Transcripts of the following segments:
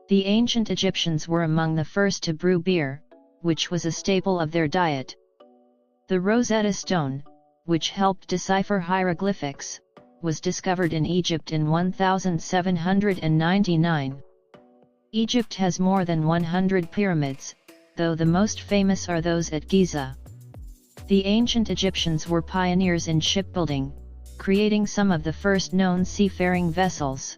The ancient Egyptians were among the first to brew beer, which was a staple of their diet. The Rosetta Stone, which helped decipher hieroglyphics, was discovered in Egypt in 1799. Egypt has more than 100 pyramids, though the most famous are those at Giza. The ancient Egyptians were pioneers in shipbuilding, creating some of the first known seafaring vessels.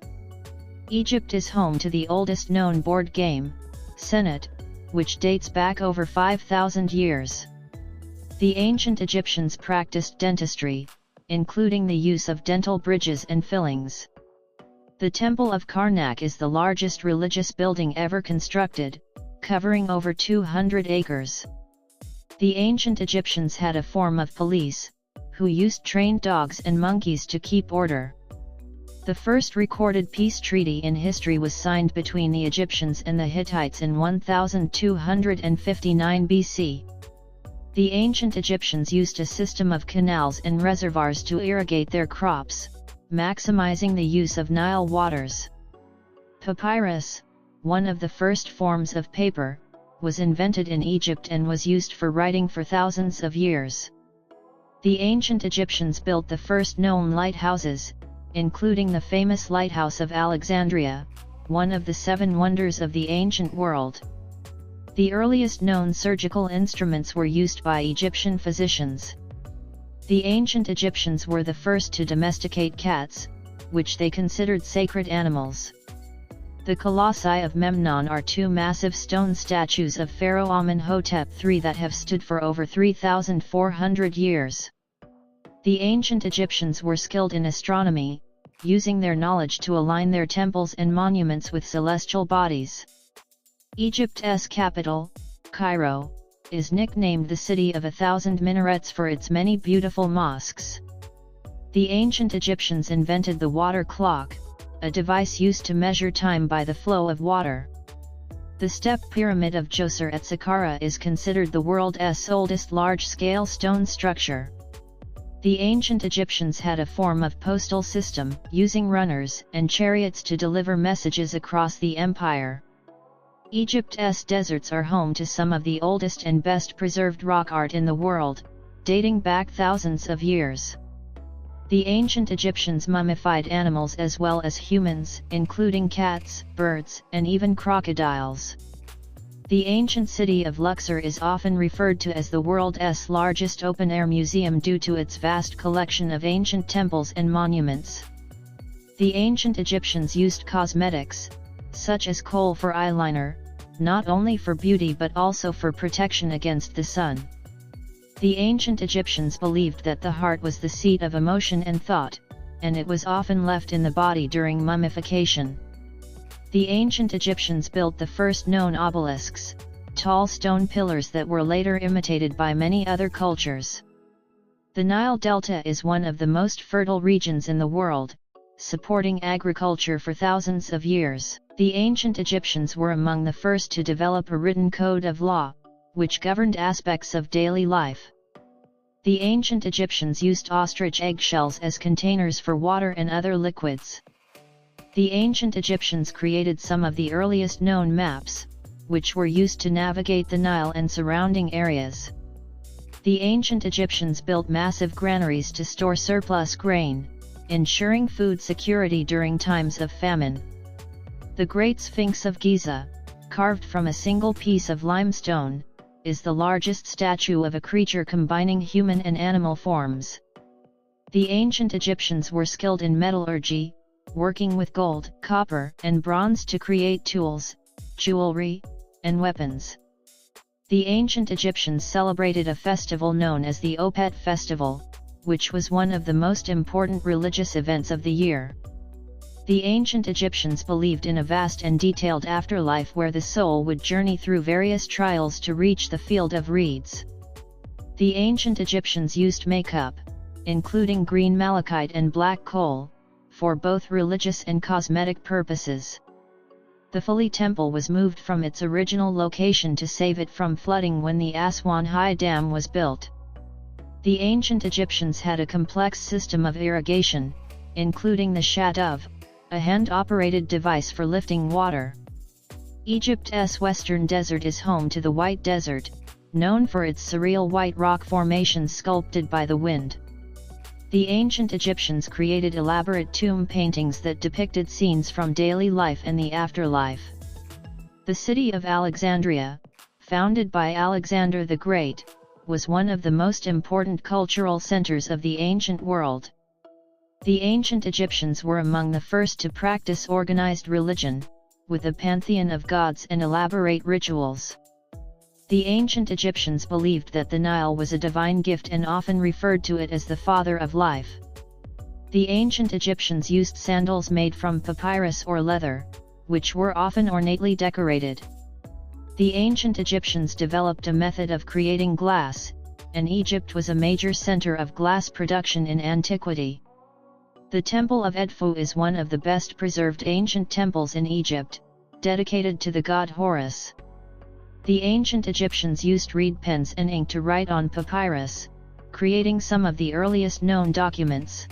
Egypt is home to the oldest known board game, Senet, which dates back over 5,000 years. The ancient Egyptians practiced dentistry, including the use of dental bridges and fillings. The Temple of Karnak is the largest religious building ever constructed, covering over 200 acres. The ancient Egyptians had a form of police, who used trained dogs and monkeys to keep order. The first recorded peace treaty in history was signed between the Egyptians and the Hittites in 1259 BC. The ancient Egyptians used a system of canals and reservoirs to irrigate their crops, maximizing the use of Nile waters. Papyrus, one of the first forms of paper, was invented in Egypt and was used for writing for thousands of years. The ancient Egyptians built the first known lighthouses, including the famous Lighthouse of Alexandria, one of the 7 wonders of the ancient world. The earliest known surgical instruments were used by Egyptian physicians. The ancient Egyptians were the first to domesticate cats, which they considered sacred animals. The colossi of Memnon are 2 massive stone statues of Pharaoh Amenhotep III that have stood for over 3,400 years. The ancient Egyptians were skilled in astronomy, using their knowledge to align their temples and monuments with celestial bodies. Egypt's capital, Cairo, is nicknamed the City of 1,000 Minarets for its many beautiful mosques. The ancient Egyptians invented the water clock, a device used to measure time by the flow of water. The Step Pyramid of Djoser at Saqqara is considered the world's oldest large-scale stone structure. The ancient Egyptians had a form of postal system, using runners and chariots to deliver messages across the empire. Egypt's deserts are home to some of the oldest and best preserved rock art in the world, dating back thousands of years. The ancient Egyptians mummified animals as well as humans, including cats, birds, and even crocodiles. The ancient city of Luxor is often referred to as the world's largest open-air museum due to its vast collection of ancient temples and monuments. The ancient Egyptians used cosmetics, such as kohl for eyeliner, not only for beauty but also for protection against the sun. The ancient Egyptians believed that the heart was the seat of emotion and thought, and it was often left in the body during mummification. The ancient Egyptians built the first known obelisks, tall stone pillars that were later imitated by many other cultures. The Nile Delta is one of the most fertile regions in the world, supporting agriculture for thousands of years. The ancient Egyptians were among the first to develop a written code of law, which governed aspects of daily life. The ancient Egyptians used ostrich eggshells as containers for water and other liquids. The ancient Egyptians created some of the earliest known maps, which were used to navigate the Nile and surrounding areas. The ancient Egyptians built massive granaries to store surplus grain, ensuring food security during times of famine. The Great Sphinx of Giza, carved from a single piece of limestone, is the largest statue of a creature combining human and animal forms. The ancient Egyptians were skilled in metallurgy, working with gold, copper, and bronze to create tools, jewelry, and weapons. The ancient Egyptians celebrated a festival known as the Opet Festival, which was one of the most important religious events of the year. The ancient Egyptians believed in a vast and detailed afterlife where the soul would journey through various trials to reach the field of reeds. The ancient Egyptians used makeup, including green malachite and black coal, for both religious and cosmetic purposes. The Phili Temple was moved from its original location to save it from flooding when the Aswan High Dam was built. The ancient Egyptians had a complex system of irrigation, including the Shaduf, a hand-operated device for lifting water. Egypt's western desert is home to the White Desert, known for its surreal white rock formations sculpted by the wind. The ancient Egyptians created elaborate tomb paintings that depicted scenes from daily life and the afterlife. The city of Alexandria, founded by Alexander the Great, was one of the most important cultural centers of the ancient world. The ancient Egyptians were among the first to practice organized religion, with a pantheon of gods and elaborate rituals. The ancient Egyptians believed that the Nile was a divine gift and often referred to it as the father of life. The ancient Egyptians used sandals made from papyrus or leather, which were often ornately decorated. The ancient Egyptians developed a method of creating glass, and Egypt was a major center of glass production in antiquity. The Temple of Edfu is one of the best preserved ancient temples in Egypt, dedicated to the god Horus. The ancient Egyptians used reed pens and ink to write on papyrus, creating some of the earliest known documents.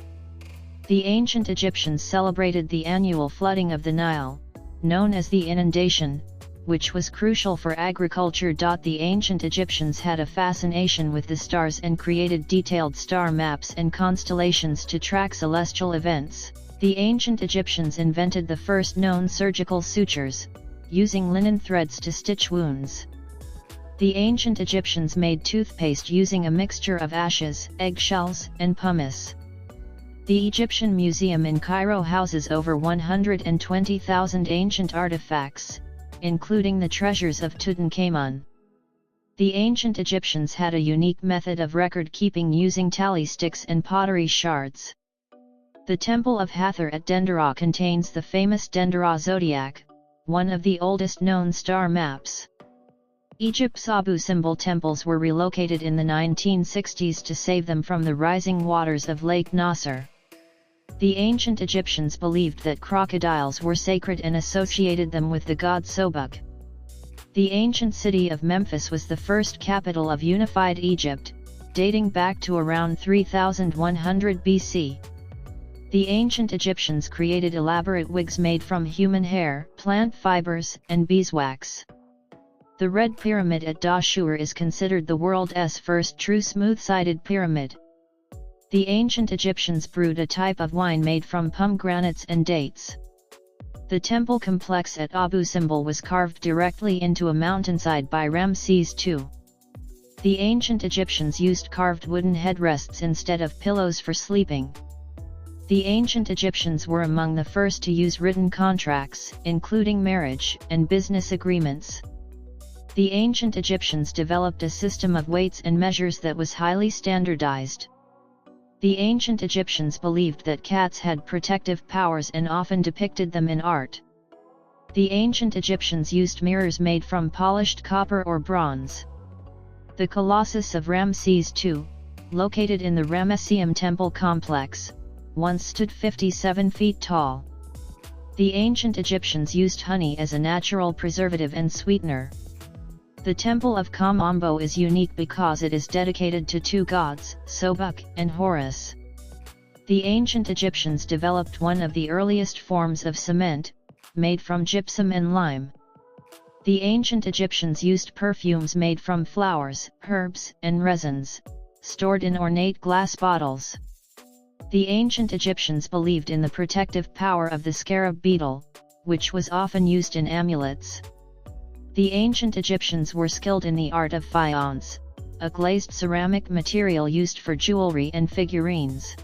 The ancient Egyptians celebrated the annual flooding of the Nile, known as the inundation, which was crucial for agriculture. The ancient Egyptians had a fascination with the stars and created detailed star maps and constellations to track celestial events. The ancient Egyptians invented the first known surgical sutures, using linen threads to stitch wounds. The ancient Egyptians made toothpaste using a mixture of ashes, eggshells, and pumice. The Egyptian Museum in Cairo houses over 120,000 ancient artifacts, including the treasures of Tutankhamun. The ancient Egyptians had a unique method of record-keeping using tally sticks and pottery shards. The Temple of Hathor at Dendera contains the famous Dendera zodiac, one of the oldest known star maps. Egypt's Abu Simbel temples were relocated in the 1960s to save them from the rising waters of Lake Nasser. The ancient Egyptians believed that crocodiles were sacred and associated them with the god Sobuk. The ancient city of Memphis was the first capital of unified Egypt, dating back to around 3100 BC. The ancient Egyptians created elaborate wigs made from human hair, plant fibers, and beeswax. The Red Pyramid at Dahshur is considered the world's first true smooth-sided pyramid. The ancient Egyptians brewed a type of wine made from pomegranates and dates. The temple complex at Abu Simbel was carved directly into a mountainside by Ramses II. The ancient Egyptians used carved wooden headrests instead of pillows for sleeping. The ancient Egyptians were among the first to use written contracts, including marriage and business agreements. The ancient Egyptians developed a system of weights and measures that was highly standardized. The ancient Egyptians believed that cats had protective powers and often depicted them in art. The ancient Egyptians used mirrors made from polished copper or bronze. The Colossus of Ramses II, located in the Ramesseum temple complex, once stood 57 feet tall. The ancient Egyptians used honey as a natural preservative and sweetener. The Temple of Kamombo is unique because it is dedicated to two gods, Sobuk and Horus. The ancient Egyptians developed one of the earliest forms of cement, made from gypsum and lime. The ancient Egyptians used perfumes made from flowers, herbs, and resins, stored in ornate glass bottles. The ancient Egyptians believed in the protective power of the scarab beetle, which was often used in amulets. The ancient Egyptians were skilled in the art of faience, a glazed ceramic material used for jewelry and figurines.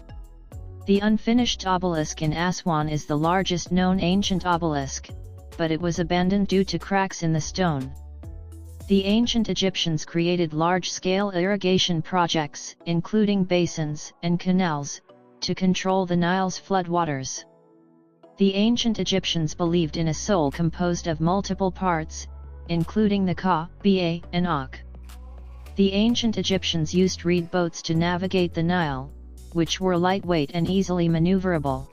The unfinished obelisk in Aswan is the largest known ancient obelisk, but it was abandoned due to cracks in the stone. The ancient Egyptians created large-scale irrigation projects, including basins and canals, to control the Nile's floodwaters. The ancient Egyptians believed in a soul composed of multiple parts, including the Ka, Ba, and Ak. The ancient Egyptians used reed boats to navigate the Nile, which were lightweight and easily maneuverable.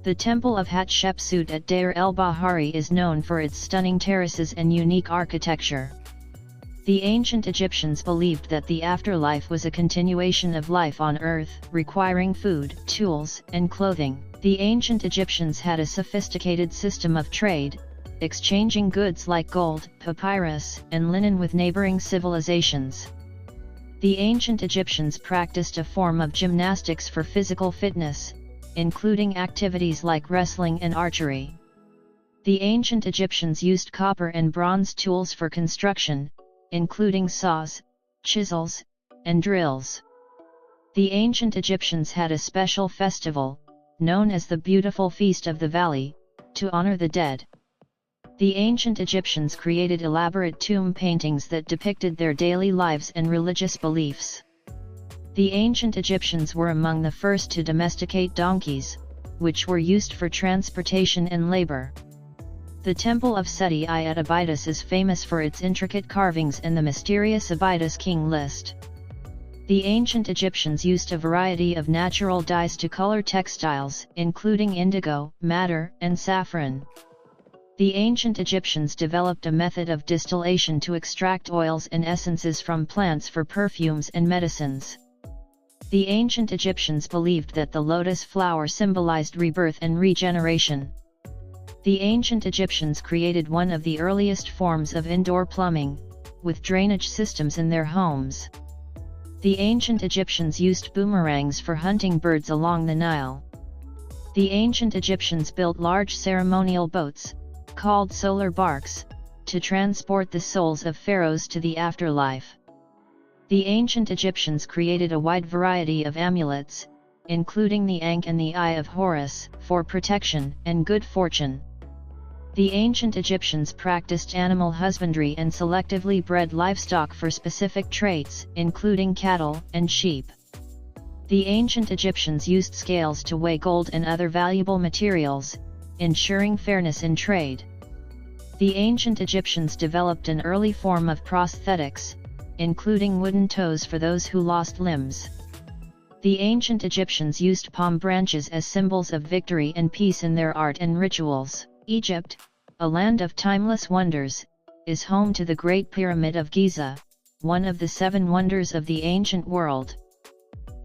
The Temple of Hatshepsut at Deir el-Bahari is known for its stunning terraces and unique architecture. The ancient Egyptians believed that the afterlife was a continuation of life on Earth, requiring food, tools, and clothing. The ancient Egyptians had a sophisticated system of trade, exchanging goods like gold, papyrus, and linen with neighboring civilizations. The ancient Egyptians practiced a form of gymnastics for physical fitness, including activities like wrestling and archery. The ancient Egyptians used copper and bronze tools for construction, including saws, chisels, and drills. The ancient Egyptians had a special festival, known as the Beautiful Feast of the Valley, to honor the dead. The ancient Egyptians created elaborate tomb paintings that depicted their daily lives and religious beliefs. The ancient Egyptians were among the first to domesticate donkeys, which were used for transportation and labor. The Temple of Seti I at Abydos is famous for its intricate carvings and the mysterious Abydos king list. The ancient Egyptians used a variety of natural dyes to color textiles, including indigo, madder, and saffron. The ancient Egyptians developed a method of distillation to extract oils and essences from plants for perfumes and medicines. The ancient Egyptians believed that the lotus flower symbolized rebirth and regeneration. The ancient Egyptians created one of the earliest forms of indoor plumbing, with drainage systems in their homes. The ancient Egyptians used boomerangs for hunting birds along the Nile. The ancient Egyptians built large ceremonial boats, called solar barks, to transport the souls of pharaohs to the afterlife. The ancient Egyptians created a wide variety of amulets, including the Ankh and the Eye of Horus, for protection and good fortune. The ancient Egyptians practiced animal husbandry and selectively bred livestock for specific traits, including cattle and sheep. The ancient Egyptians used scales to weigh gold and other valuable materials, ensuring fairness in trade. The ancient Egyptians developed an early form of prosthetics, including wooden toes for those who lost limbs. The ancient Egyptians used palm branches as symbols of victory and peace in their art and rituals. Egypt, a land of timeless wonders, is home to the Great Pyramid of Giza, one of the 7 wonders of the ancient world.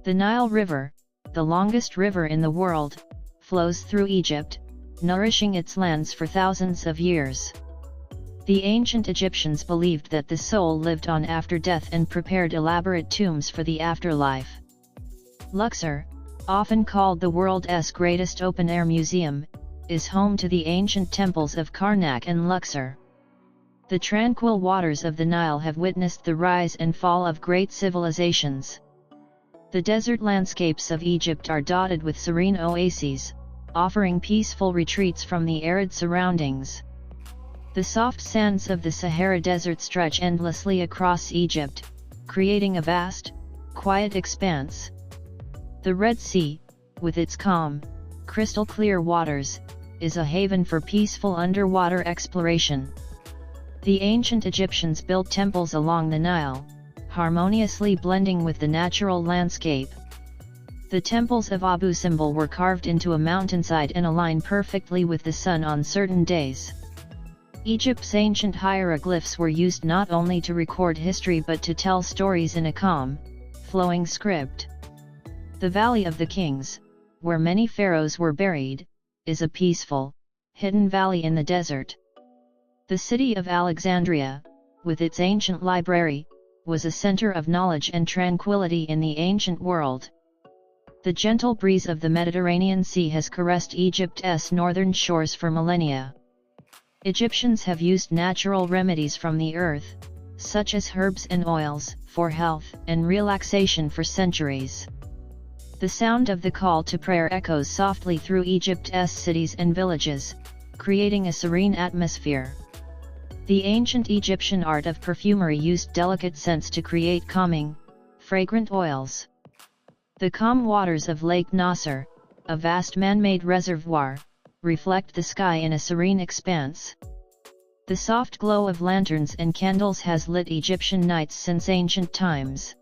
The Nile River, the longest river in the world, flows through Egypt, nourishing its lands for thousands of years. The ancient Egyptians believed that the soul lived on after death and prepared elaborate tombs for the afterlife. Luxor, often called the world's greatest open-air museum, is home to the ancient temples of Karnak and Luxor. The tranquil waters of the Nile have witnessed the rise and fall of great civilizations. The desert landscapes of Egypt are dotted with serene oases, offering peaceful retreats from the arid surroundings. The soft sands of the Sahara Desert stretch endlessly across Egypt, creating a vast, quiet expanse. The Red Sea, with its calm, crystal-clear waters, is a haven for peaceful underwater exploration. The ancient Egyptians built temples along the Nile, harmoniously blending with the natural landscape. The temples of Abu Simbel were carved into a mountainside and align perfectly with the sun on certain days. Egypt's ancient hieroglyphs were used not only to record history but to tell stories in a calm, flowing script. The Valley of the Kings, where many pharaohs were buried, is a peaceful, hidden valley in the desert. The city of Alexandria, with its ancient library, was a center of knowledge and tranquility in the ancient world. The gentle breeze of the Mediterranean Sea has caressed Egypt's northern shores for millennia. Egyptians have used natural remedies from the earth, such as herbs and oils, for health and relaxation for centuries. The sound of the call to prayer echoes softly through Egypt's cities and villages, creating a serene atmosphere. The ancient Egyptian art of perfumery used delicate scents to create calming, fragrant oils. The calm waters of Lake Nasser, a vast man-made reservoir, reflect the sky in a serene expanse. The soft glow of lanterns and candles has lit Egyptian nights since ancient times.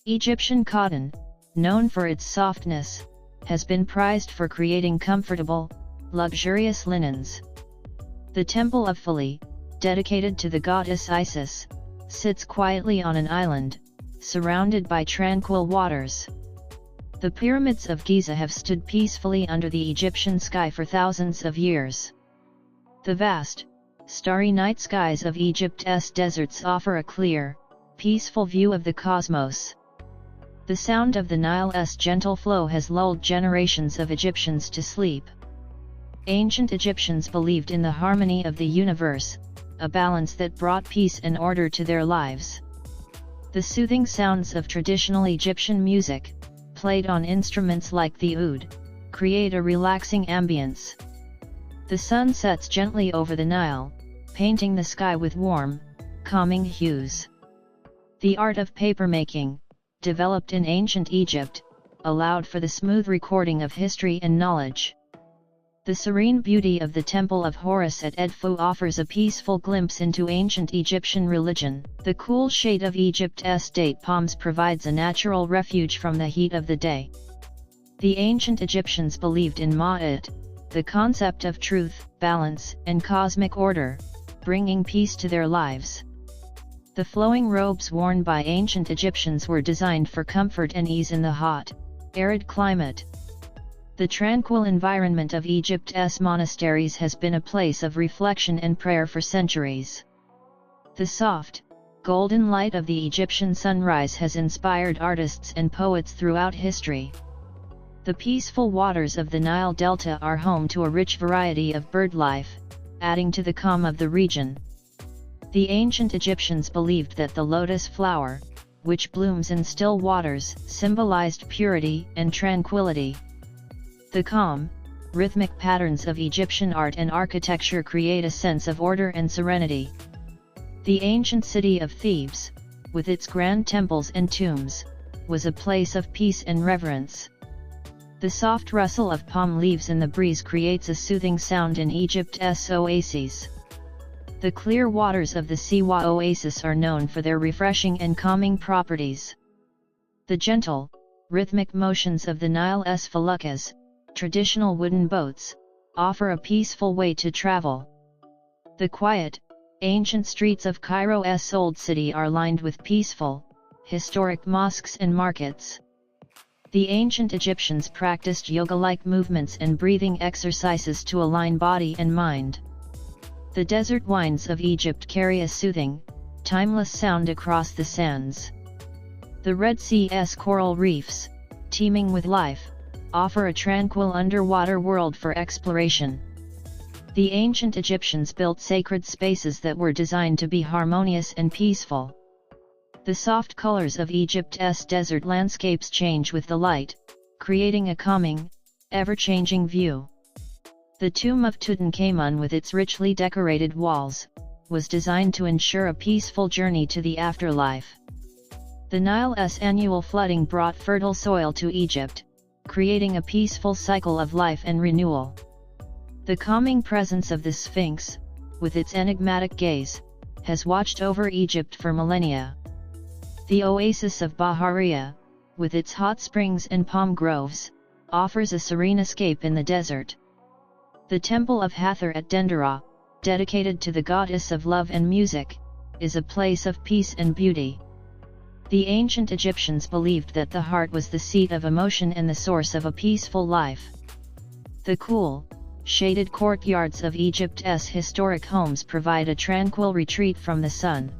Egyptian cotton, known for its softness, has been prized for creating comfortable, luxurious linens. The Temple of Phili, dedicated to the goddess Isis, sits quietly on an island, surrounded by tranquil waters. The pyramids of Giza have stood peacefully under the Egyptian sky for thousands of years. The vast, starry night skies of Egypt's deserts offer a clear, peaceful view of the cosmos. The sound of the Nile's gentle flow has lulled generations of Egyptians to sleep. Ancient Egyptians believed in the harmony of the universe, a balance that brought peace and order to their lives. The soothing sounds of traditional Egyptian music, played on instruments like the oud, create a relaxing ambience. The sun sets gently over the Nile, painting the sky with warm, calming hues. The art of papermaking, developed in ancient Egypt, allowed for the smooth recording of history and knowledge. The serene beauty of the Temple of Horus at Edfu offers a peaceful glimpse into ancient Egyptian religion. The cool shade of Egypt's date palms provides a natural refuge from the heat of the day. The ancient Egyptians believed in Ma'at, the concept of truth, balance, and cosmic order, bringing peace to their lives. The flowing robes worn by ancient Egyptians were designed for comfort and ease in the hot, arid climate. The tranquil environment of Egypt's monasteries has been a place of reflection and prayer for centuries. The soft, golden light of the Egyptian sunrise has inspired artists and poets throughout history. The peaceful waters of the Nile Delta are home to a rich variety of bird life, adding to the calm of the region. The ancient Egyptians believed that the lotus flower, which blooms in still waters, symbolized purity and tranquility. The calm, rhythmic patterns of Egyptian art and architecture create a sense of order and serenity. The ancient city of Thebes, with its grand temples and tombs, was a place of peace and reverence. The soft rustle of palm leaves in the breeze creates a soothing sound in Egypt's oases. The clear waters of the Siwa Oasis are known for their refreshing and calming properties. The gentle, rhythmic motions of the Nile's feluccas, traditional wooden boats, offer a peaceful way to travel. The quiet, ancient streets of Cairo's old city are lined with peaceful, historic mosques and markets. The ancient Egyptians practiced yoga-like movements and breathing exercises to align body and mind. The desert winds of Egypt carry a soothing, timeless sound across the sands. The Red Sea's coral reefs, teeming with life, offer a tranquil underwater world for exploration. The ancient Egyptians built sacred spaces that were designed to be harmonious and peaceful. The soft colors of Egypt's desert landscapes change with the light, creating a calming, ever-changing view. The tomb of Tutankhamun with its richly decorated walls, was designed to ensure a peaceful journey to the afterlife. The Nile's annual flooding brought fertile soil to Egypt, creating a peaceful cycle of life and renewal. The calming presence of the Sphinx, with its enigmatic gaze, has watched over Egypt for millennia. The oasis of Bahariya, with its hot springs and palm groves, offers a serene escape in the desert. The Temple of Hathor at Dendera, dedicated to the goddess of love and music, is a place of peace and beauty. The ancient Egyptians believed that the heart was the seat of emotion and the source of a peaceful life. The cool, shaded courtyards of Egypt's historic homes provide a tranquil retreat from the sun.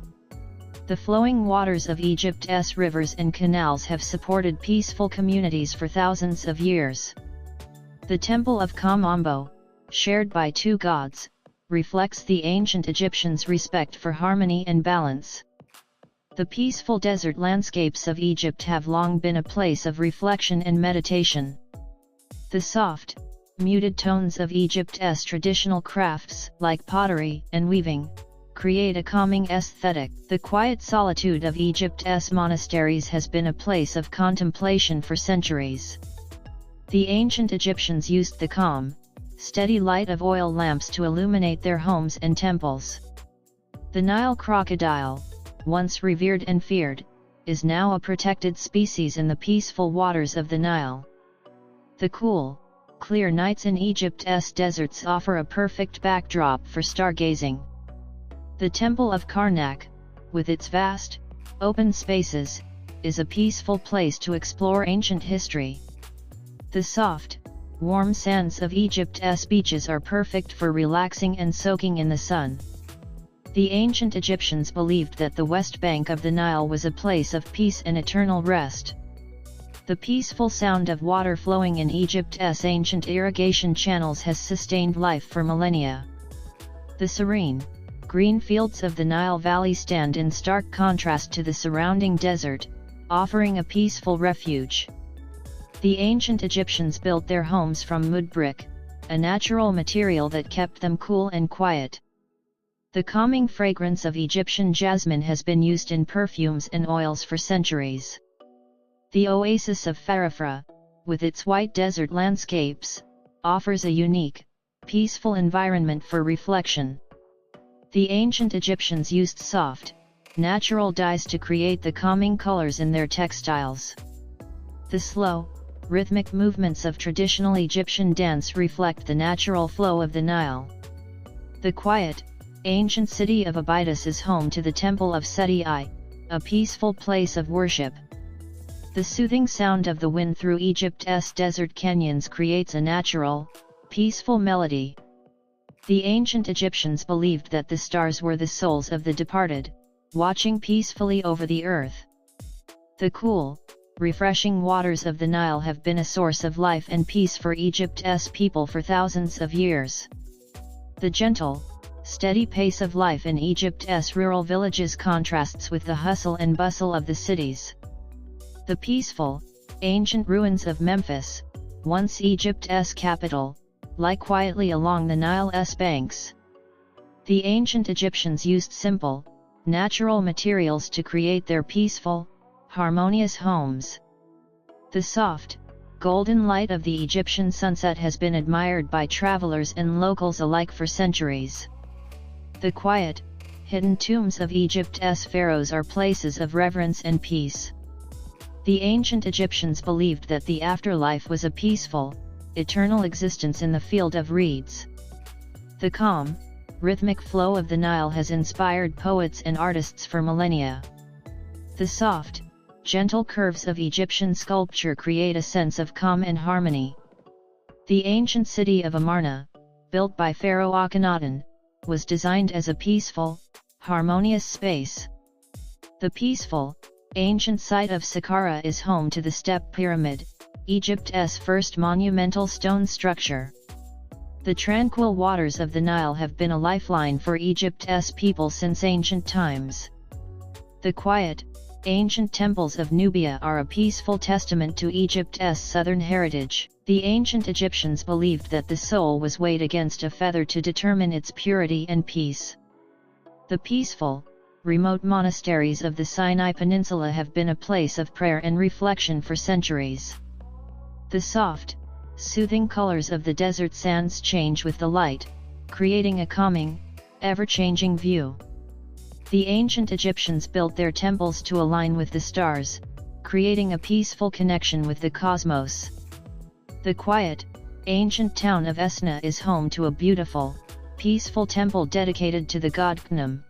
The flowing waters of Egypt's rivers and canals have supported peaceful communities for thousands of years. The Temple of Kamombo, shared by two gods, reflects the ancient Egyptians' respect for harmony and balance. The peaceful desert landscapes of Egypt have long been a place of reflection and meditation. The soft, muted tones of Egypt's traditional crafts, like pottery and weaving, create a calming aesthetic. The quiet solitude of Egypt's monasteries has been a place of contemplation for centuries. The ancient Egyptians used the calm, steady light of oil lamps to illuminate their homes and temples. The Nile crocodile, once revered and feared, is now a protected species in the peaceful waters of the Nile. The cool, clear nights in Egypt's deserts offer a perfect backdrop for stargazing. The Temple of Karnak, with its vast, open spaces, is a peaceful place to explore ancient history. The soft, warm sands of Egypt's beaches are perfect for relaxing and soaking in the sun. The ancient Egyptians believed that the west bank of the Nile was a place of peace and eternal rest. The peaceful sound of water flowing in Egypt's ancient irrigation channels has sustained life for millennia. The serene, green fields of the Nile Valley stand in stark contrast to the surrounding desert, offering a peaceful refuge. The ancient Egyptians built their homes from mud brick, a natural material that kept them cool and quiet. The calming fragrance of Egyptian jasmine has been used in perfumes and oils for centuries. The oasis of Pharaohs, with its white desert landscapes, offers a unique, peaceful environment for reflection. The ancient Egyptians used soft, natural dyes to create the calming colors in their textiles. The slow, rhythmic movements of traditional Egyptian dance reflect the natural flow of the Nile. The quiet, ancient city of Abydos is home to the Temple of Seti I, a peaceful place of worship. The soothing sound of the wind through Egypt's desert canyons creates a natural, peaceful melody. The ancient Egyptians believed that the stars were the souls of the departed, watching peacefully over the earth. The cool, refreshing waters of the Nile have been a source of life and peace for Egypt's people for thousands of years. The gentle, steady pace of life in Egypt's rural villages contrasts with the hustle and bustle of the cities. The peaceful, ancient ruins of Memphis, once Egypt's capital, lie quietly along the Nile's banks. The ancient Egyptians used simple, natural materials to create their peaceful, harmonious homes. The soft, golden light of the Egyptian sunset has been admired by travelers and locals alike for centuries. The quiet, hidden tombs of Egypt's pharaohs are places of reverence and peace. The ancient Egyptians believed that the afterlife was a peaceful, eternal existence in the field of reeds. The calm, rhythmic flow of the Nile has inspired poets and artists for millennia. The soft, gentle curves of Egyptian sculpture create a sense of calm and harmony. The ancient city of Amarna, built by Pharaoh Akhenaten, was designed as a peaceful, harmonious space. The peaceful, ancient site of Saqqara is home to the Step Pyramid, Egypt's first monumental stone structure. The tranquil waters of the Nile have been a lifeline for Egypt's people since ancient times. The quiet, ancient temples of Nubia are a peaceful testament to Egypt's southern heritage. The ancient Egyptians believed that the soul was weighed against a feather to determine its purity and peace. The peaceful, remote monasteries of the Sinai Peninsula have been a place of prayer and reflection for centuries. The soft, soothing colors of the desert sands change with the light, creating a calming, ever-changing view. The ancient Egyptians built their temples to align with the stars, creating a peaceful connection with the cosmos. The quiet, ancient town of Esna is home to a beautiful, peaceful temple dedicated to the god Khnum.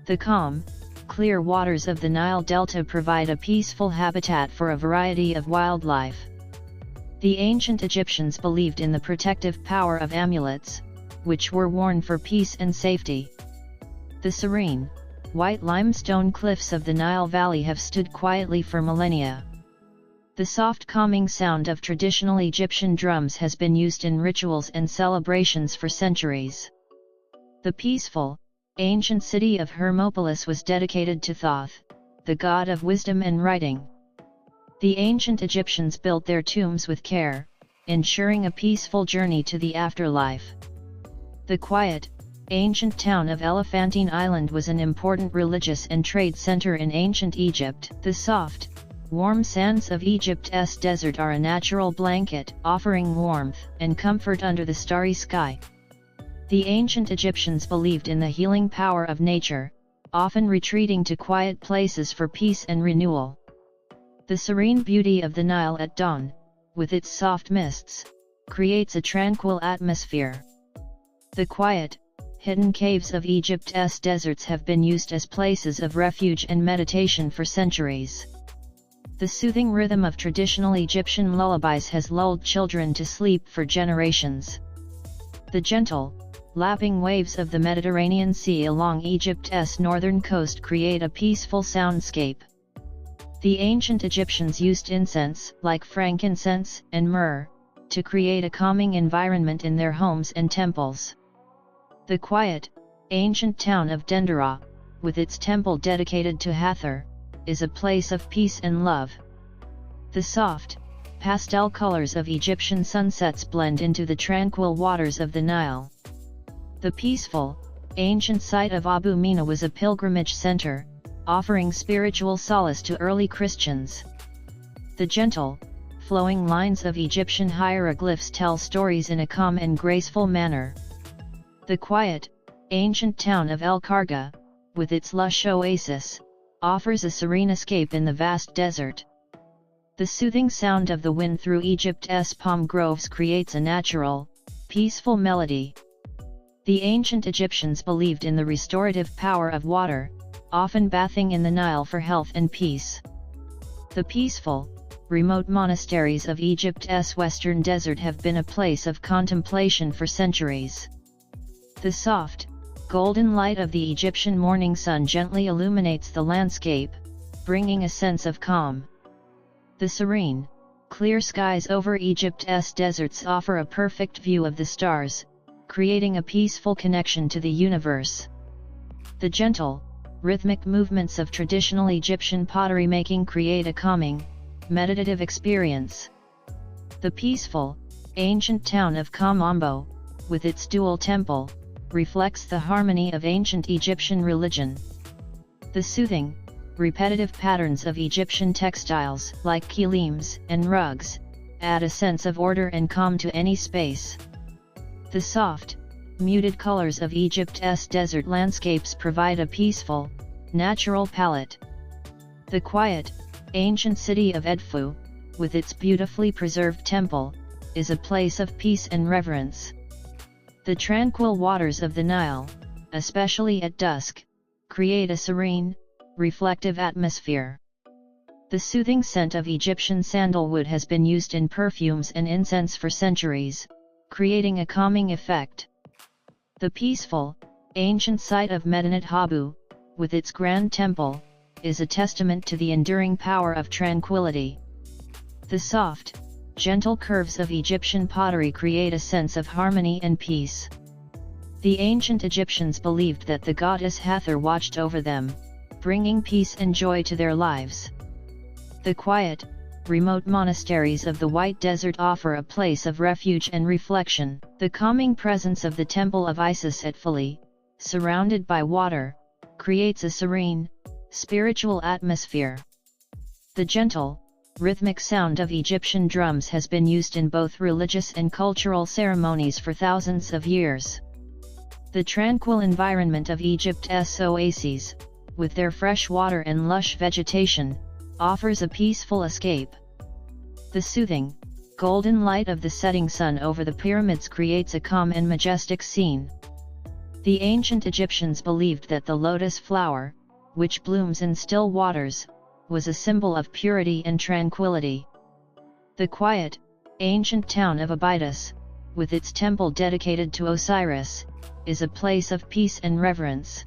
The calm, clear waters of the Nile Delta provide a peaceful habitat for a variety of wildlife. The ancient Egyptians believed in the protective power of amulets, which were worn for peace and safety. The serene, white limestone cliffs of the Nile Valley have stood quietly for millennia. The soft calming sound of traditional Egyptian drums has been used in rituals and celebrations for centuries. The peaceful, ancient city of Hermopolis was dedicated to Thoth, the god of wisdom and writing. The ancient Egyptians built their tombs with care, ensuring a peaceful journey to the afterlife. The quiet, ancient town of Elephantine Island was an important religious and trade center in ancient Egypt. The soft, warm sands of Egypt's desert are a natural blanket, offering warmth and comfort under the starry sky. The ancient Egyptians believed in the healing power of nature, often retreating to quiet places for peace and renewal. The serene beauty of the Nile at dawn, with its soft mists, creates a tranquil atmosphere. The quiet, hidden caves of Egypt's deserts have been used as places of refuge and meditation for centuries. The soothing rhythm of traditional Egyptian lullabies has lulled children to sleep for generations. The gentle, lapping waves of the Mediterranean Sea along Egypt's northern coast create a peaceful soundscape. The ancient Egyptians used incense, like frankincense and myrrh, to create a calming environment in their homes and temples. The quiet, ancient town of Dendera, with its temple dedicated to Hathor, is a place of peace and love. The soft, pastel colors of Egyptian sunsets blend into the tranquil waters of the Nile. The peaceful, ancient site of Abu Mina was a pilgrimage center, offering spiritual solace to early Christians. The gentle, flowing lines of Egyptian hieroglyphs tell stories in a calm and graceful manner. The quiet, ancient town of El Karga, with its lush oasis, offers a serene escape in the vast desert. The soothing sound of the wind through Egypt's palm groves creates a natural, peaceful melody. The ancient Egyptians believed in the restorative power of water, often bathing in the Nile for health and peace. The peaceful, remote monasteries of Egypt's western desert have been a place of contemplation for centuries. The soft, golden light of the Egyptian morning sun gently illuminates the landscape, bringing a sense of calm. The serene, clear skies over Egypt's deserts offer a perfect view of the stars, creating a peaceful connection to the universe. The gentle, rhythmic movements of traditional Egyptian pottery making create a calming, meditative experience. The peaceful, ancient town of Kamambo, with its dual temple, reflects the harmony of ancient Egyptian religion. The soothing, repetitive patterns of Egyptian textiles, like kilims and rugs, add a sense of order and calm to any space. The soft, muted colors of Egypt's desert landscapes provide a peaceful, natural palette. The quiet, ancient city of Edfu, with its beautifully preserved temple, is a place of peace and reverence. The tranquil waters of the Nile, especially at dusk, create a serene, reflective atmosphere. The soothing scent of Egyptian sandalwood has been used in perfumes and incense for centuries, creating a calming effect. The peaceful, ancient site of Medinet Habu, with its grand temple, is a testament to the enduring power of tranquility. The soft, gentle curves of Egyptian pottery create a sense of harmony and peace. The ancient Egyptians believed that the goddess Hathor watched over them, bringing peace and joy to their lives. The quiet, remote monasteries of the White Desert offer a place of refuge and reflection. The calming presence of the Temple of Isis at Philae, surrounded by water, creates a serene, spiritual atmosphere. The gentle, rhythmic sound of Egyptian drums has been used in both religious and cultural ceremonies for thousands of years. The tranquil environment of Egypt's oases, with their fresh water and lush vegetation, offers a peaceful escape. The soothing, golden light of the setting sun over the pyramids creates a calm and majestic scene. The ancient Egyptians believed that the lotus flower, which blooms in still waters, was a symbol of purity and tranquility. The quiet, ancient town of Abydos, with its temple dedicated to Osiris, is a place of peace and reverence.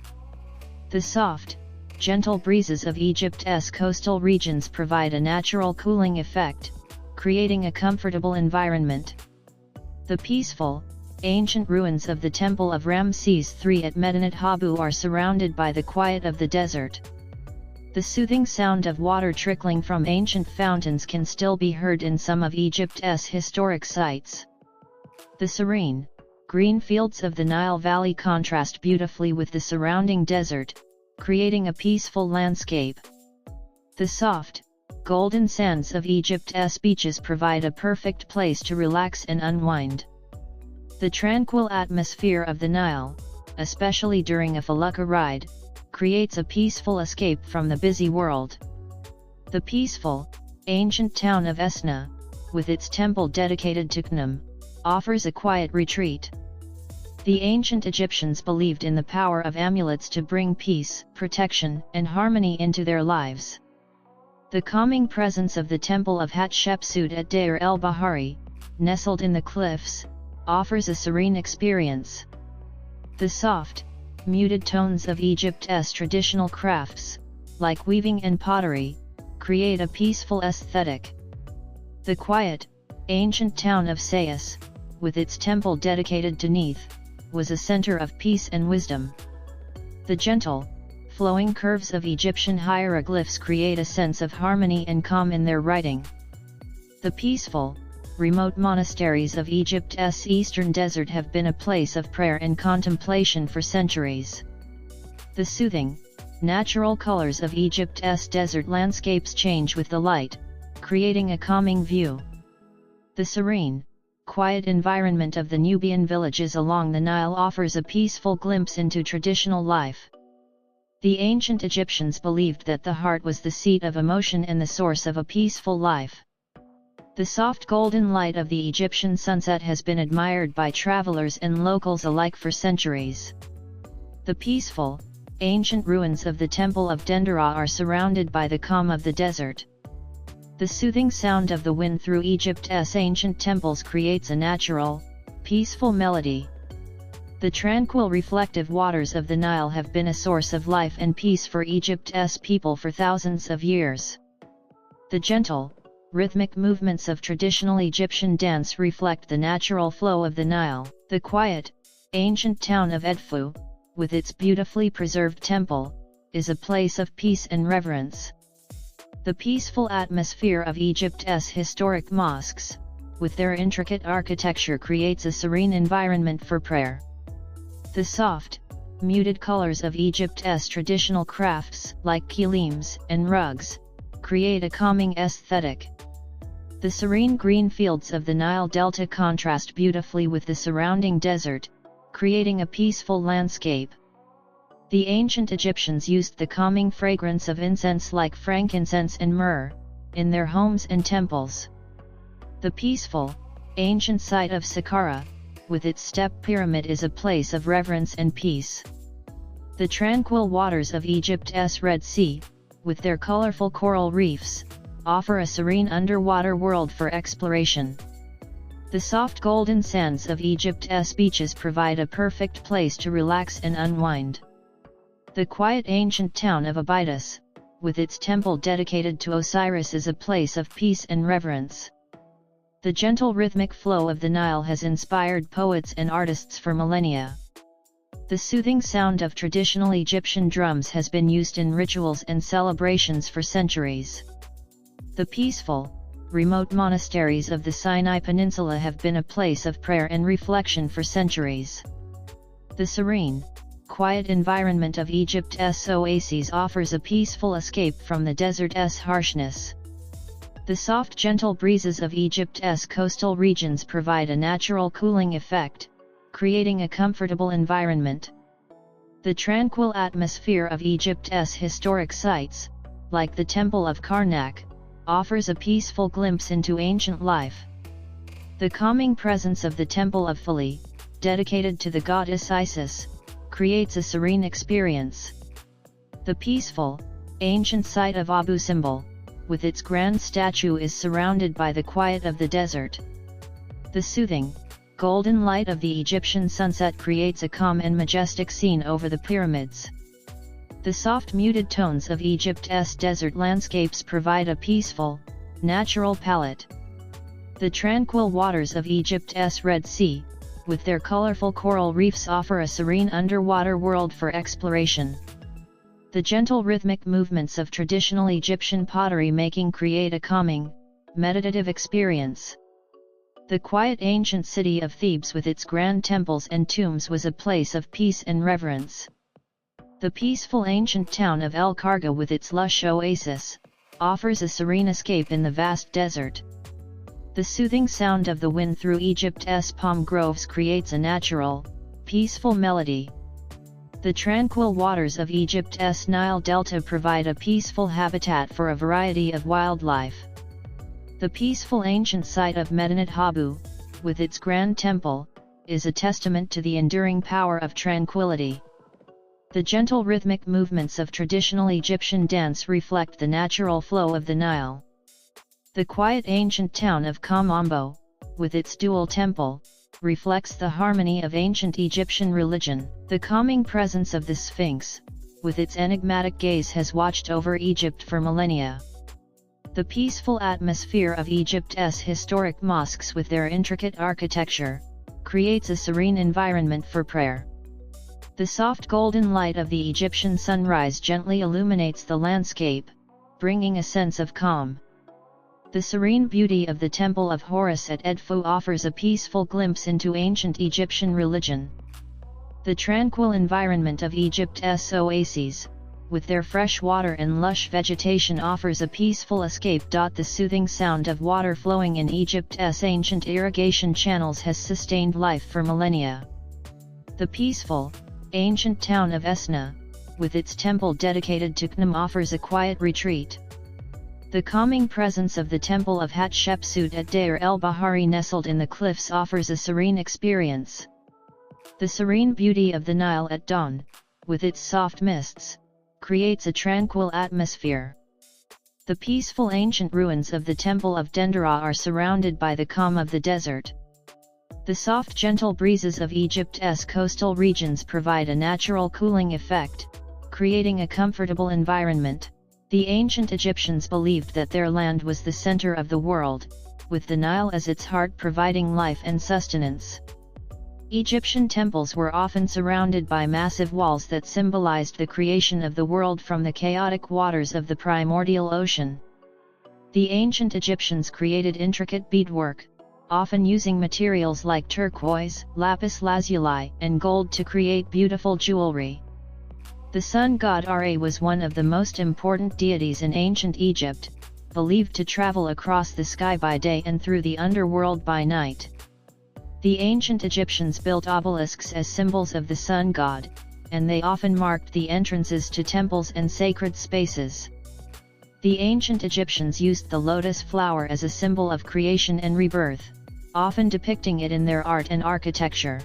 The soft, gentle breezes of Egypt's coastal regions provide a natural cooling effect, creating a comfortable environment. The peaceful, ancient ruins of the Temple of Ramses III at Medinet Habu are surrounded by the quiet of the desert. The soothing sound of water trickling from ancient fountains can still be heard in some of Egypt's historic sites. The serene, green fields of the Nile Valley contrast beautifully with the surrounding desert, creating a peaceful landscape. The soft, golden sands of Egypt's beaches provide a perfect place to relax and unwind. The tranquil atmosphere of the Nile, especially during a felucca ride, creates a peaceful escape from the busy world. The peaceful, ancient town of Esna, with its temple dedicated to Khnum, offers a quiet retreat. The ancient Egyptians believed in the power of amulets to bring peace, protection, and harmony into their lives. The calming presence of the temple of Hatshepsut at Deir el-Bahari, nestled in the cliffs, offers a serene experience. The soft, muted tones of Egypt's traditional crafts, like weaving and pottery, create a peaceful aesthetic. The quiet, ancient town of Sais, with its temple dedicated to Neith, was a center of peace and wisdom. The gentle, flowing curves of Egyptian hieroglyphs create a sense of harmony and calm in their writing. The peaceful, remote monasteries of Egypt's eastern desert have been a place of prayer and contemplation for centuries. The soothing, natural colors of Egypt's desert landscapes change with the light, creating a calming view. The serene, quiet environment of the Nubian villages along the Nile offers a peaceful glimpse into traditional life. The ancient Egyptians believed that the heart was the seat of emotion and the source of a peaceful life. The soft golden light of the Egyptian sunset has been admired by travelers and locals alike for centuries. The peaceful, ancient ruins of the Temple of Dendera are surrounded by the calm of the desert. The soothing sound of the wind through Egypt's ancient temples creates a natural, peaceful melody. The tranquil reflective waters of the Nile have been a source of life and peace for Egypt's people for thousands of years. The gentle, rhythmic movements of traditional Egyptian dance reflect the natural flow of the Nile. The quiet, ancient town of Edfu, with its beautifully preserved temple, is a place of peace and reverence. The peaceful atmosphere of Egypt's historic mosques, with their intricate architecture, creates a serene environment for prayer. The soft, muted colors of Egypt's traditional crafts, like kilims and rugs, create a calming aesthetic. The serene green fields of the Nile Delta contrast beautifully with the surrounding desert, creating a peaceful landscape. The ancient Egyptians used the calming fragrance of incense like frankincense and myrrh, in their homes and temples. The peaceful, ancient site of Saqqara, with its step pyramid, is a place of reverence and peace. The tranquil waters of Egypt's Red Sea, with their colorful coral reefs, offer a serene underwater world for exploration. The soft golden sands of Egypt's beaches provide a perfect place to relax and unwind. The quiet ancient town of Abydos, with its temple dedicated to Osiris, is a place of peace and reverence. The gentle rhythmic flow of the Nile has inspired poets and artists for millennia. The soothing sound of traditional Egyptian drums has been used in rituals and celebrations for centuries. The peaceful, remote monasteries of the Sinai Peninsula have been a place of prayer and reflection for centuries. The serene, quiet environment of Egypt's oases offers a peaceful escape from the desert's harshness. The soft gentle breezes of Egypt's coastal regions provide a natural cooling effect, creating a comfortable environment. The tranquil atmosphere of Egypt's historic sites, like the Temple of Karnak, offers a peaceful glimpse into ancient life. The calming presence of the Temple of Philae, dedicated to the goddess Isis, creates a serene experience. The peaceful, ancient site of Abu Simbel, with its grand statue, is surrounded by the quiet of the desert. The soothing, golden light of the Egyptian sunset creates a calm and majestic scene over the pyramids. The soft muted tones of Egypt's desert landscapes provide a peaceful, natural palette. The tranquil waters of Egypt's Red Sea, with their colorful coral reefs, offer a serene underwater world for exploration. The gentle rhythmic movements of traditional Egyptian pottery making create a calming, meditative experience. The quiet ancient city of Thebes, with its grand temples and tombs, was a place of peace and reverence. The peaceful ancient town of El Karga, with its lush oasis, offers a serene escape in the vast desert. The soothing sound of the wind through Egypt's palm groves creates a natural, peaceful melody. The tranquil waters of Egypt's Nile Delta provide a peaceful habitat for a variety of wildlife. The peaceful ancient site of Medinet Habu, with its grand temple, is a testament to the enduring power of tranquility. The gentle rhythmic movements of traditional Egyptian dance reflect the natural flow of the Nile. The quiet ancient town of Kamambo, with its dual temple, reflects the harmony of ancient Egyptian religion. The calming presence of the Sphinx, with its enigmatic gaze, has watched over Egypt for millennia. The peaceful atmosphere of Egypt's historic mosques with their intricate architecture, creates a serene environment for prayer. The soft golden light of the Egyptian sunrise gently illuminates the landscape, bringing a sense of calm. The serene beauty of the Temple of Horus at Edfu offers a peaceful glimpse into ancient Egyptian religion. The tranquil environment of Egypt's oases, with their fresh water and lush vegetation, offers a peaceful escape. The soothing sound of water flowing in Egypt's ancient irrigation channels has sustained life for millennia. The peaceful, ancient town of Esna, with its temple dedicated to Khnum, offers a quiet retreat. The calming presence of the Temple of Hatshepsut at Deir el-Bahari, nestled in the cliffs, offers a serene experience. The serene beauty of the Nile at dawn, with its soft mists, creates a tranquil atmosphere. The peaceful ancient ruins of the Temple of Dendera are surrounded by the calm of the desert. The soft gentle breezes of Egypt's coastal regions provide a natural cooling effect, creating a comfortable environment. The ancient Egyptians believed that their land was the center of the world, with the Nile as its heart providing life and sustenance. Egyptian temples were often surrounded by massive walls that symbolized the creation of the world from the chaotic waters of the primordial ocean. The ancient Egyptians created intricate beadwork, often using materials like turquoise, lapis lazuli, and gold to create beautiful jewelry. The sun god Ra was one of the most important deities in ancient Egypt, believed to travel across the sky by day and through the underworld by night. The ancient Egyptians built obelisks as symbols of the sun god, and they often marked the entrances to temples and sacred spaces. The ancient Egyptians used the lotus flower as a symbol of creation and rebirth, often depicting it in their art and architecture.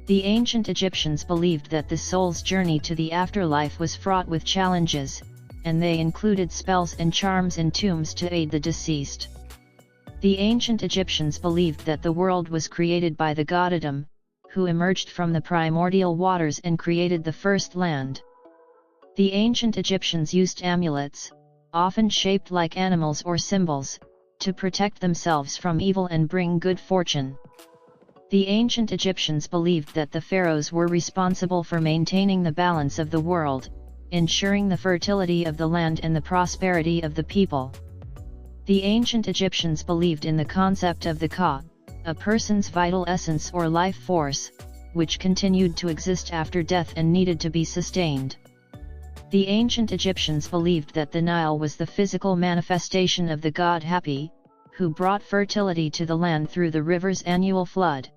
The ancient Egyptians believed that the soul's journey to the afterlife was fraught with challenges, and they included spells and charms in tombs to aid the deceased. The ancient Egyptians believed that the world was created by the god Adam, who emerged from the primordial waters and created the first land. The ancient Egyptians used amulets, often shaped like animals or symbols, to protect themselves from evil and bring good fortune. The ancient Egyptians believed that the pharaohs were responsible for maintaining the balance of the world, ensuring the fertility of the land and the prosperity of the people. The ancient Egyptians believed in the concept of the Ka, a person's vital essence or life force, which continued to exist after death and needed to be sustained. The ancient Egyptians believed that the Nile was the physical manifestation of the god Hapi, who brought fertility to the land through the river's annual flood.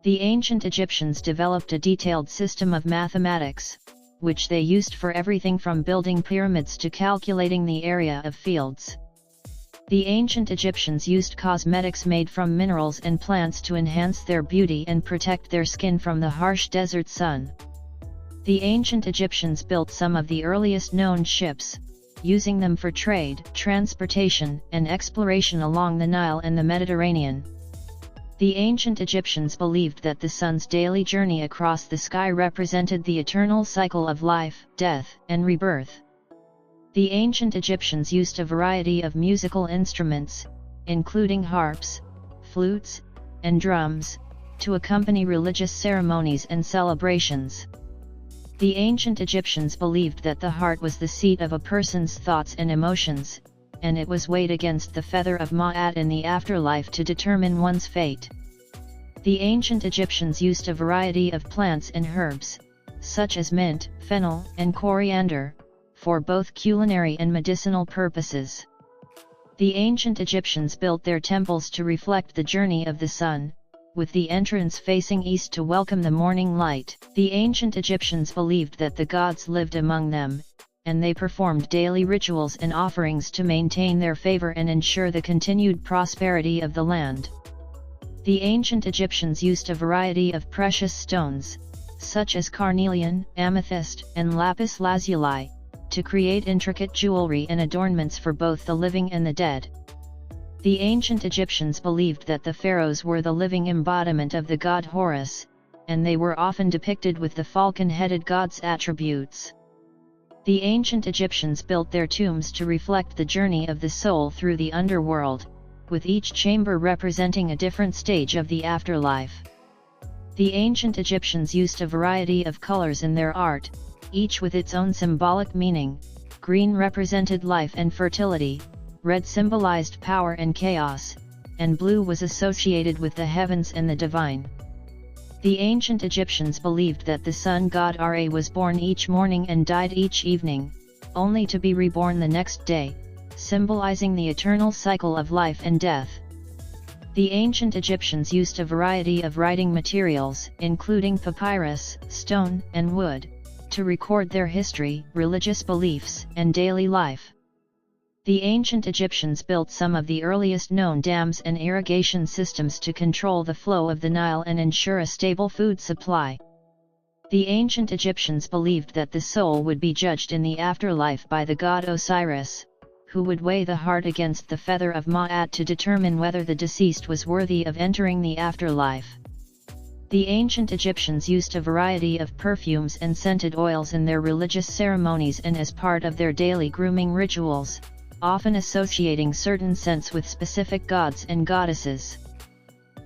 The ancient Egyptians developed a detailed system of mathematics, which they used for everything from building pyramids to calculating the area of fields. The ancient Egyptians used cosmetics made from minerals and plants to enhance their beauty and protect their skin from the harsh desert sun. The ancient Egyptians built some of the earliest known ships, using them for trade, transportation, and exploration along the Nile and the Mediterranean. The ancient Egyptians believed that the sun's daily journey across the sky represented the eternal cycle of life, death, and rebirth. The ancient Egyptians used a variety of musical instruments, including harps, flutes, and drums, to accompany religious ceremonies and celebrations. The ancient Egyptians believed that the heart was the seat of a person's thoughts and emotions, and it was weighed against the feather of Ma'at in the afterlife to determine one's fate. The ancient Egyptians used a variety of plants and herbs, such as mint, fennel, and coriander, for both culinary and medicinal purposes. The ancient Egyptians built their temples to reflect the journey of the sun, with the entrance facing east to welcome the morning light. The ancient Egyptians believed that the gods lived among them, and they performed daily rituals and offerings to maintain their favor and ensure the continued prosperity of the land. The ancient Egyptians used a variety of precious stones, such as carnelian, amethyst, and lapis lazuli, to create intricate jewelry and adornments for both the living and the dead. The ancient Egyptians believed that the pharaohs were the living embodiment of the god Horus, and they were often depicted with the falcon-headed god's attributes. The ancient Egyptians built their tombs to reflect the journey of the soul through the underworld, with each chamber representing a different stage of the afterlife. The ancient Egyptians used a variety of colors in their art, each with its own symbolic meaning. Green represented life and fertility, red symbolized power and chaos, and blue was associated with the heavens and the divine. The ancient Egyptians believed that the sun god Ra was born each morning and died each evening, only to be reborn the next day, symbolizing the eternal cycle of life and death. The ancient Egyptians used a variety of writing materials, including papyrus, stone, and wood, to record their history, religious beliefs, and daily life. The ancient Egyptians built some of the earliest known dams and irrigation systems to control the flow of the Nile and ensure a stable food supply. The ancient Egyptians believed that the soul would be judged in the afterlife by the god Osiris, who would weigh the heart against the feather of Ma'at to determine whether the deceased was worthy of entering the afterlife. The ancient Egyptians used a variety of perfumes and scented oils in their religious ceremonies and as part of their daily grooming rituals, often associating certain scents with specific gods and goddesses.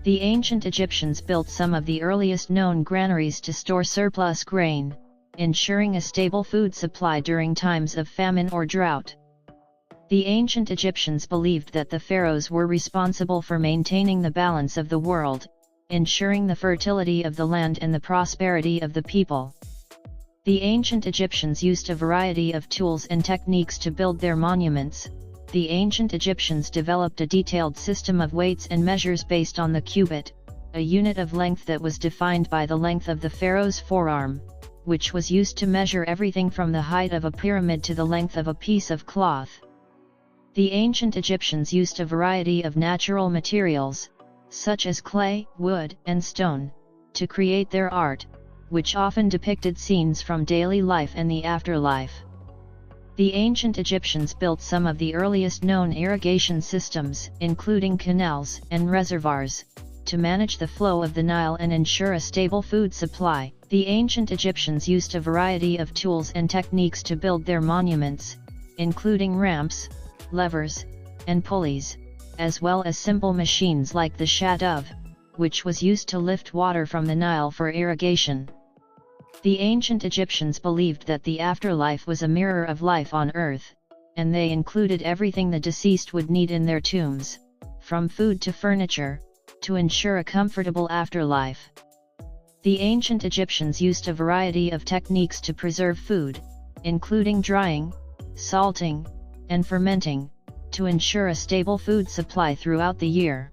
The ancient Egyptians built some of the earliest known granaries to store surplus grain, ensuring a stable food supply during times of famine or drought. The ancient Egyptians believed that the pharaohs were responsible for maintaining the balance of the world, ensuring the fertility of the land and the prosperity of the people. The ancient Egyptians used a variety of tools and techniques to build their monuments. The ancient Egyptians developed a detailed system of weights and measures based on the cubit, a unit of length that was defined by the length of the pharaoh's forearm, which was used to measure everything from the height of a pyramid to the length of a piece of cloth. The ancient Egyptians used a variety of natural materials, such as clay, wood, and stone, to create their art, which often depicted scenes from daily life and the afterlife. The ancient Egyptians built some of the earliest known irrigation systems, including canals and reservoirs, to manage the flow of the Nile and ensure a stable food supply. The ancient Egyptians used a variety of tools and techniques to build their monuments, including ramps, levers, and pulleys, as well as simple machines like the shaduf, which was used to lift water from the Nile for irrigation. The ancient Egyptians believed that the afterlife was a mirror of life on earth, and they included everything the deceased would need in their tombs, from food to furniture, to ensure a comfortable afterlife. The ancient Egyptians used a variety of techniques to preserve food, including drying, salting, and fermenting, to ensure a stable food supply throughout the year.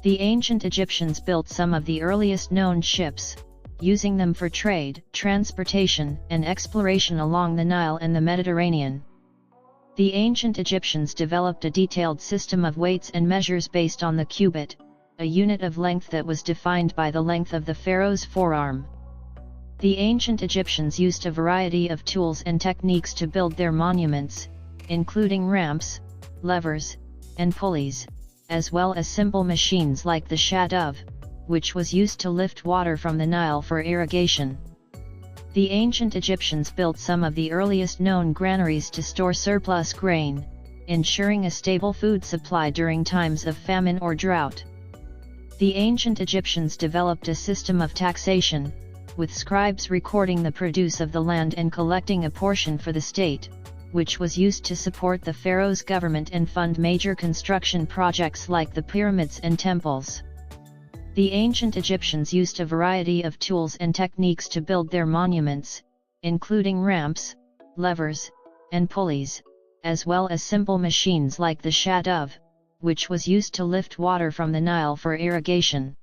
The ancient Egyptians built some of the earliest known ships, using them for trade, transportation, and exploration along the Nile and the Mediterranean. The ancient Egyptians developed a detailed system of weights and measures based on the cubit, a unit of length that was defined by the length of the pharaoh's forearm. The ancient Egyptians used a variety of tools and techniques to build their monuments, including ramps, levers, and pulleys, as well as simple machines like the shaduf, which was used to lift water from the Nile for irrigation. The ancient Egyptians built some of the earliest known granaries to store surplus grain, ensuring a stable food supply during times of famine or drought. The ancient Egyptians developed a system of taxation, with scribes recording the produce of the land and collecting a portion for the state, which was used to support the pharaoh's government and fund major construction projects like the pyramids and temples. The ancient Egyptians used a variety of tools and techniques to build their monuments, including ramps, levers, and pulleys, as well as simple machines like the shaduf, which was used to lift water from the Nile for irrigation.